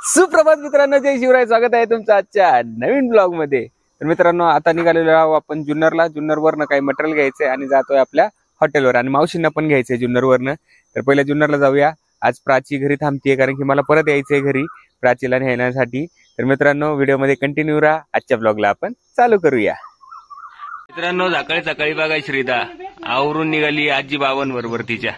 सुप्रभात मित्रांनो, जय शिवराय. स्वागत आहे तुमचं आजच्या नवीन ब्लॉग मध्ये. तर मित्रांनो, आता निघालेलो आहोत आपण जुन्नरला. जुन्नरवरनं काही मटेरियल घ्यायचंय आणि जातोय आपल्या हॉटेलवर, आणि मावशींना पण घ्यायचंय जुन्नरवरनं. तर पहिल्या जुन्नरला जाऊया. आज प्राची घरी थांबतीये कारण की मला परत यायचंय घरी प्राचीला नेण्यासाठी. तर मित्रांनो, व्हिडिओ मध्ये कंटिन्यू राहा. आजच्या ब्लॉगला आपण चालू करूया. मित्रांनो, सकाळी सकाळी बघा श्रीदा आवरून निघाली आजी बाबांबरोबर तिच्या.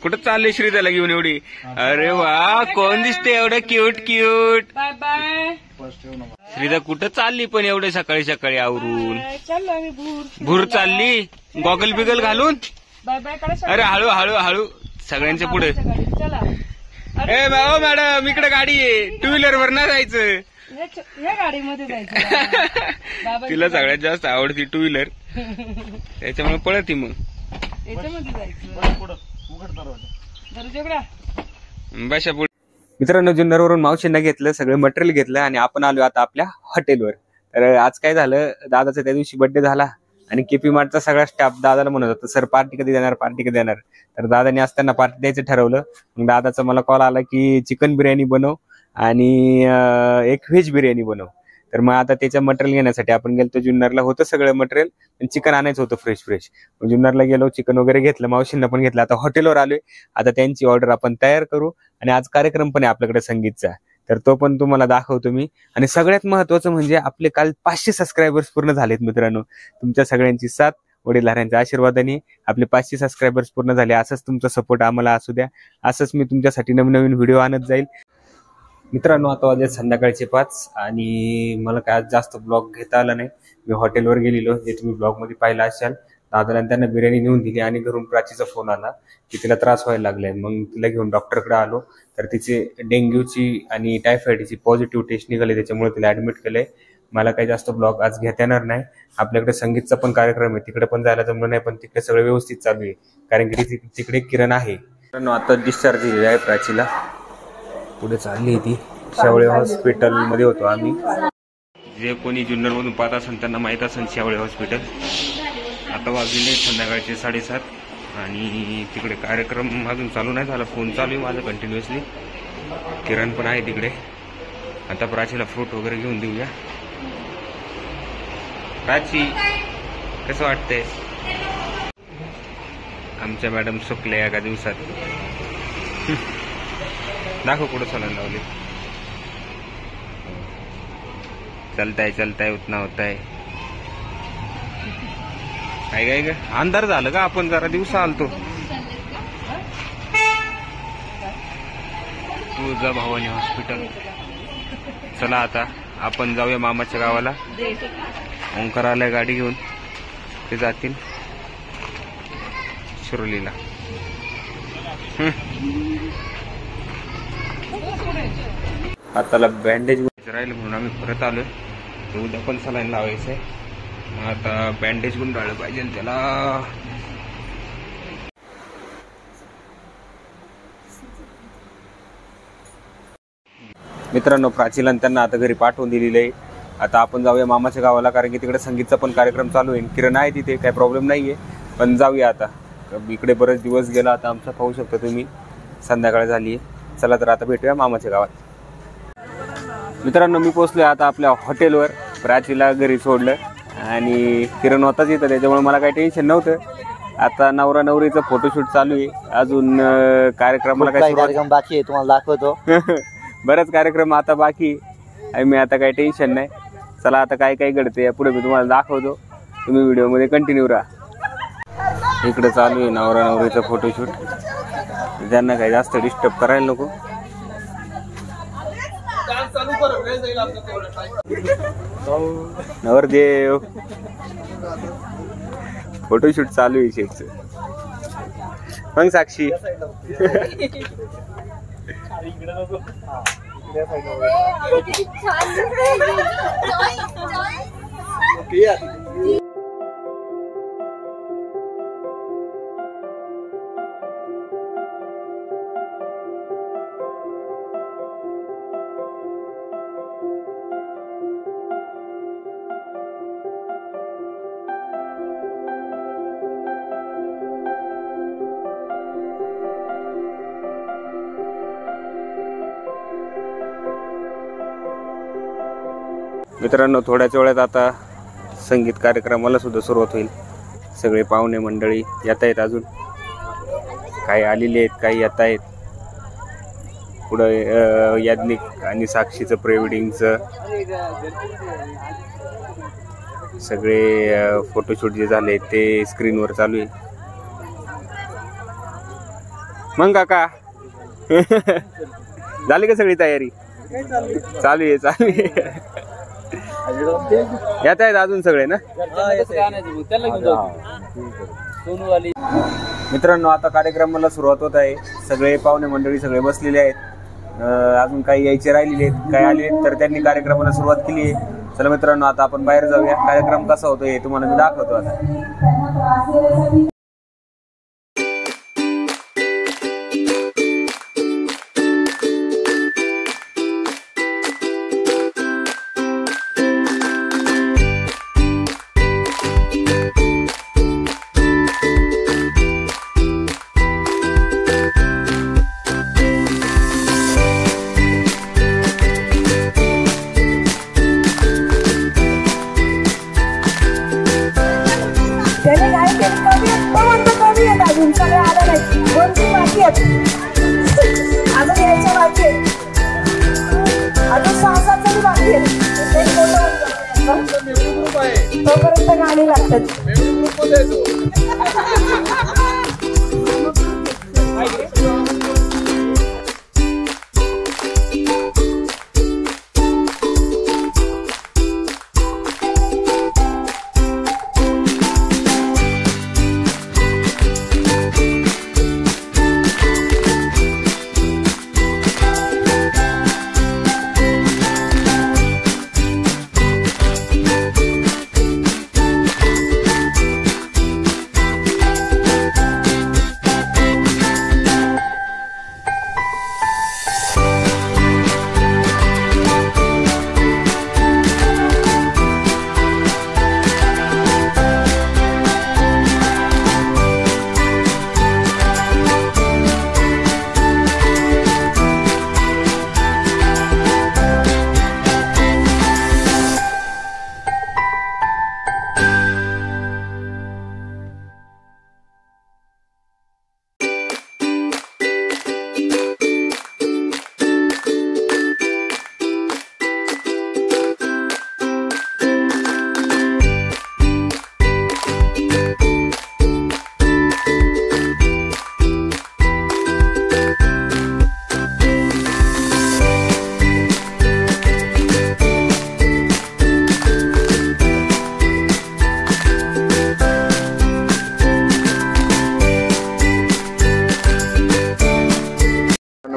कुठं चालले श्रीदाला घेऊन एवढी? अरे वा, कोण दिसते एवढं cute cute. Bye bye. Shrida कुठं चालली पण एवढे सकाळी सकाळी आवरून? चाललो आम्ही भूर चालली गॉगल बिगल घालून. Bye bye. अरे हळू हळू हळू सगळ्यांच्या पुढे. चला. ए बाबा मॅडम, इकडे गाडी आहे, टू व्हीलर वर ना जायचं. या गाडीमध्ये जायचं. तिला सगळ्यात जास्त आवडती टू व्हीलर, त्याच्यामुळे पळती मग. याच्यामध्ये जायचं. मित्रांनो, जुन्नरवरून मावशींना घेतलं, सगळं मटेरियल घेतलं आणि आपण आलो आता आपल्या हॉटेलवर. तर आज काय झालं, दादाचा त्या दिवशी बर्थडे झाला आणि केपी मार्टचा सगळा स्टाफ दादाला म्हणत होता, सर पार्टी कधी देणार, पार्टी कधी देणार. तर दादाने आज त्यांना पार्टी द्यायचं ठरवलं. मग दादाचा मला कॉल आला की चिकन बिर्याणी बनव आणि एक व्हेज बिर्याणी बनव. तर मग आता त्याच्या मटेरियल घेण्यासाठी आपण गेलो जुन्नरला. होतं सगळं मटेरियल, चिकन आणायचं होतं फ्रेश फ्रेश. जुन्नरला गेलो, चिकन वगैरे घेतलं, मावशींना पण घेतलं. आता हॉटेलवर आलोय. आता त्यांची ऑर्डर आपण तयार करू आणि आज कार्यक्रम पण आहे आपल्याकडे संगीतचा, तर तो पण तुम्हाला दाखवतो मी. आणि सगळ्यात महत्वाचं म्हणजे आपले काल 500 सबस्क्रायबर्स पूर्ण झालेत मित्रांनो. तुमच्या सगळ्यांची साथ, वडीलधाऱ्यांच्या आशीर्वादाने आपले 500 सबस्क्रायबर्स पूर्ण झाले. असंच तुमचा सपोर्ट आम्हाला असू द्या. असंच मी तुमच्यासाठी नवीन व्हिडिओ आणत जाईल. मित्रांनो, आता वाजले संध्याकाळचे 5 आणि मला काय जास्त ब्लॉग घेता आला नाही. मी हॉटेलवर गेलेलो, जे तुम्ही ब्लॉग मध्ये पाहिलं असाल. दादाला त्यांना बिर्याणी नेऊन दिली आणि घरून प्राचीचा फोन आला की तिला त्रास व्हायला लागलाय. मग तिला घेऊन डॉक्टरकडे आलो. तर तिचे डेंग्यूची आणि टायफॉइडची पॉझिटिव्ह टेस्ट निघाले, त्याच्यामुळे तिला ऍडमिट केलंय. मला काही जास्त ब्लॉग आज घेता येणार नाही. आपल्याकडे संगीतचा पण कार्यक्रम आहे, तिकडे पण जायला जमलं नाही, पण तिकडे सगळं व्यवस्थित चालू आहे कारण की तिकडे किरण आहे. मित्रांनो, आता डिस्चार्ज दिलेला आहे प्राचीला. पुढे चालली ती शेवळे हॉस्पिटल मध्ये होतो आम्ही. जे कोणी जुन्नर मधून पाहत असेल त्यांना माहित असेल शेवळे हॉस्पिटल. आता वाजले संध्याकाळचे 7:30 आणि तिकडे कार्यक्रम अजून चालू नाही झाला. फोन चालू आहे माझा कंटिन्युअसली. किरण पण आहे तिकडे. आता प्राचीला फ्रूट वगैरे घेऊन देऊया. प्राची, कसं वाटतंय? आमच्या मॅडम सुकल्या एका दिवसात. दाखव कुठं चालायला लावले. चलताय चलताय उतना होताय. काय काय ग, अंधार झालं का? आपण जरा दिवसा आलतो. तुळजाभवानी हॉस्पिटल. चला आता आपण जाऊया मामाच्या गावाला. ओंकार आलाय गाडी घेऊन, ते जातील शिरोलीला. हाताला बँडेज राहिलं म्हणून आम्ही परत आलोय. उद्या पण सलाईन लावायचंय. आता बँडेज गुंडाळलं पाहिजे त्याला. मित्रांनो, प्राचीला त्यांना आता घरी पाठवून दिलेलं आहे. आता आपण जाऊया मामाच्या गावाला कारण की तिकडे संगीतचा पण कार्यक्रम चालू आहे. किरण आहे तिथे, काही प्रॉब्लेम नाहीये, पण जाऊया आता. इकडे बरेच दिवस गेला आता आमचा, पाहू शकता तुम्ही. संध्याकाळ झाली. चला तर आता भेटूया मामाच्या गावात. मित्रांनो, मी पोहोचलोय आता आपल्या हॉटेलवर. प्राचीला घरी सोडलं आणि किरण होताच इथं, त्याच्यामुळे मला काही टेन्शन नव्हतं. आता नवरा नवरीचं फोटोशूट चालू आहे. अजून कार्यक्रमाला काही कार्यक्रम बाकी आहे, तुम्हाला दाखवतो. बराच कार्यक्रम आता बाकी आहे. मी आता काही टेन्शन नाही. चला आता काय काय घडते पुढे मी तुम्हाला दाखवतो. तुम्ही व्हिडिओ मध्ये कंटिन्यू राहा. इकडे चालू आहे नवरा नवरीचं फोटोशूट. त्यांना काही जास्त डिस्टर्ब करायला नको. नवरदेव फोटोशूट चालू आहे शेटचं. मग साक्षी मित्रांनो, थोड्याच वेळात आता संगीत कार्यक्रमाला सुद्धा सुरुवात होईल. सगळे पाहुणे मंडळी येत आहेत, अजून काही आलेले आहेत, काही येत आहेत. पुढं याज्ञिक आणि साक्षीचं प्री-वेडिंगचं सगळे फोटोशूट जे झाले ते स्क्रीनवर चालू आहे. मग काका झाली का सगळी तयारी? चालू आहे. येत आहेत अजून सगळे ना? मित्रांनो, आता कार्यक्रमाला सुरुवात होत आहे. सगळे पाहुणे मंडळी सगळे बसलेले आहेत. अजून काही यायचे राहिलेले आहेत, काही आले तर त्यांनी कार्यक्रमाला सुरुवात केली आहे. चला मित्रांनो, आता आपण बाहेर जाऊया. कार्यक्रम कसा होतो हे तुम्हाला मी दाखवतो आता. गाणी लागतात.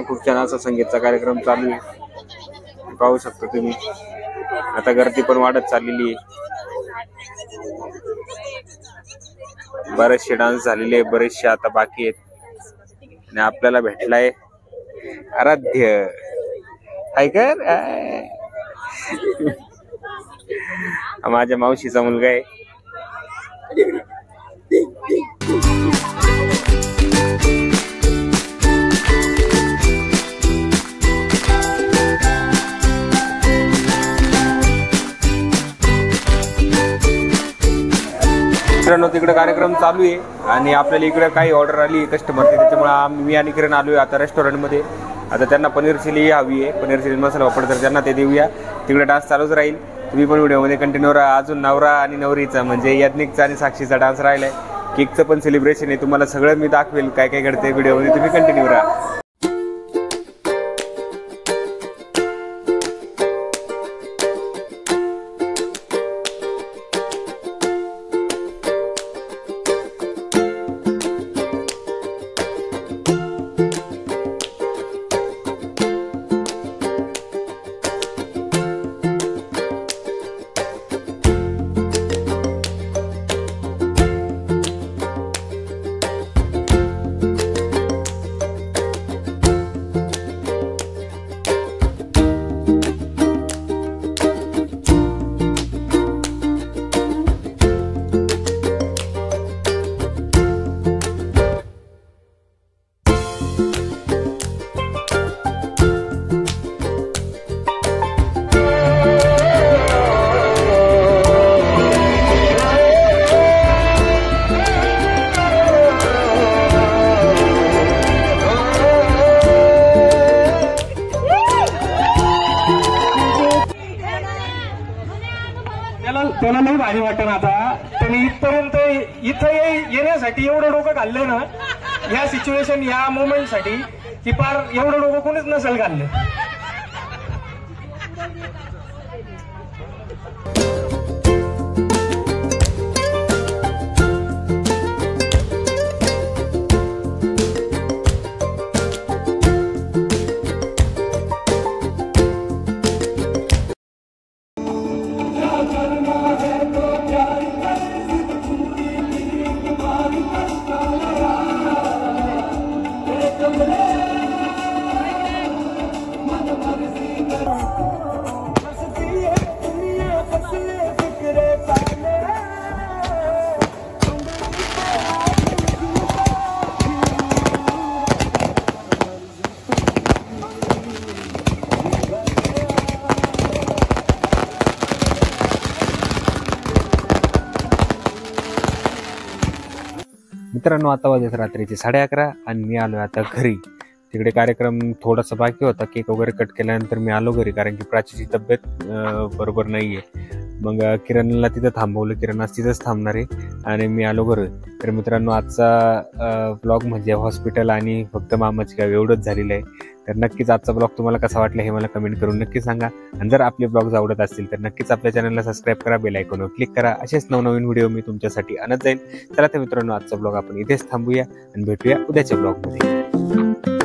खूप छान असा संगीतचा कार्यक्रम चालू आहे, पाहू शकता तुम्ही. आता गर्दी पण वाढत चाललेली आहे. बरेचसे डान्स झालेले, बरेचसे आता बाकी आहेत. आणि आपल्याला भेटलाय आराध्य. हाय कर, माझ्या मावशीचा मुलगा आहे. मित्रांनो, तिकडे कार्यक्रम चालू आहे आणि आपल्याला इकडे काही ऑर्डर आली कस्टमरची, त्याच्यामुळे मी आणि किरण आलोय आता रेस्टॉरंटमध्ये. आता त्यांना पनीर चिली हवी आहे, पनीर चिली मसाला वापर, तर त्यांना ते देऊया. तिकडे डान्स चालूच राहील. तुम्ही पण व्हिडिओमध्ये कंटिन्यू राहा. अजून नवरा आणि नवरीचा म्हणजे याज्ञिकचा आणि साक्षीचा डान्स राहिलाय. केकचं पण सेलिब्रेशन आहे. तुम्हाला सगळं मी दाखवेल काय काय घडते व्हिडिओमध्ये. तुम्ही कंटिन्यू राहा. मला नाही भारी वाटत आता. पण इथपर्यंत इथं येण्यासाठी एवढं डोकं घाललंय ना, या सिच्युएशन या मोमेंट साठी, की पार एवढं डोकं कोणीच नसेल घाललं. मित्रांनो, आता वाजत रात्रीचे 11:30 आणि मी आलो आता घरी. तिकडे कार्यक्रम थोडासा बाकी होता. केक वगैरे कट केल्यानंतर मी आलो घरी, कारण की प्राचीची तब्येत बरोबर नाहीये. मग किरणला तिथं थांबवलं. किरण आज तिथंच थांबणार आहे आणि मी आलो घरी. तर मित्रांनो, आजचा ब्लॉग म्हणजे हॉस्पिटल आणि फक्त मामाची गाव एवढंच झालेलं आहे. तर नक्कीच आजचा ब्लॉग तुम्हाला कसा वाटला हे मला कमेंट करून नक्की सांगा. आणि जर आपले ब्लॉग्स आवडत असतील तर नक्कीच आपल्या चॅनलला सबस्क्राईब करा, बेल आयकॉनवर क्लिक करा. असेच नवनवीन व्हिडिओ मी तुमच्यासाठी आणत जाईल. चला तर मित्रांनो, आजचा ब्लॉग आपण इथेच थांबूया आणि भेटूया उद्याच्या ब्लॉगमध्ये.